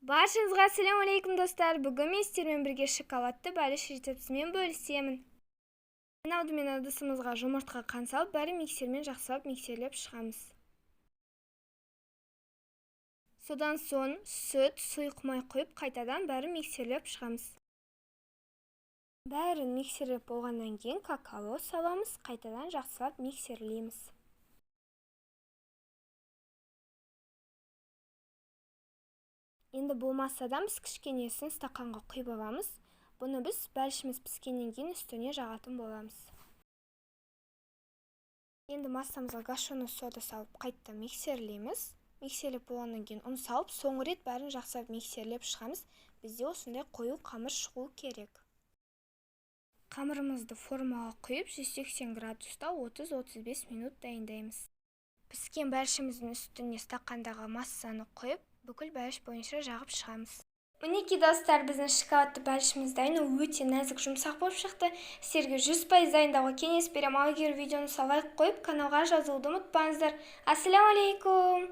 Баршаңызға ассаляму алейкум достар. Бүгін мен сіздермен бірге шоколадты бәліш рецептісімен бөлісемін. Алдымен ыдысымызға жұмыртқа қант салып, бәрін миксермен жақсылап миксерлеп шығамыз. Содан соң сүт, сұйық май құйып, қайтадан бәрін миксерлеп шығамыз. Бәрін миксерлеп болғаннан кейін какао саламыз, қайтадан жақсылап миксерлейміз. Енді болмасадан біз кішкенесін стақанға құйып аламыз. Бұны біз бәлішіміз піскеннен кейін үстіне жағатын боламыз. Енді массамызға гашеный сода салып қайтадан миксерлейміз. Миксерлеп болғаннан кейін ұн салып, соңғы рет бәрін жақсылап миксерлеп шығамыз. Бізде осындай қою қамыр шығу керек. Қамырымызды формаға құйып 180 градуста 30-35 минут дайындаймыз. Піскен бәлішіміздің үстіне стақандағы массаны құйып, бүкіл бәліш бойынша жағып шығамыз. Мінекей достар, біздің шоколадты бәлішіміз дайын, өте нәзік жұмсақ болып шықты. Сіздерге 100% дайындауға кеңес беремін. Ал егер видеоны лайк қойып, каналға жазылуды ұмытпаңыздар. Ассаляму алейкум.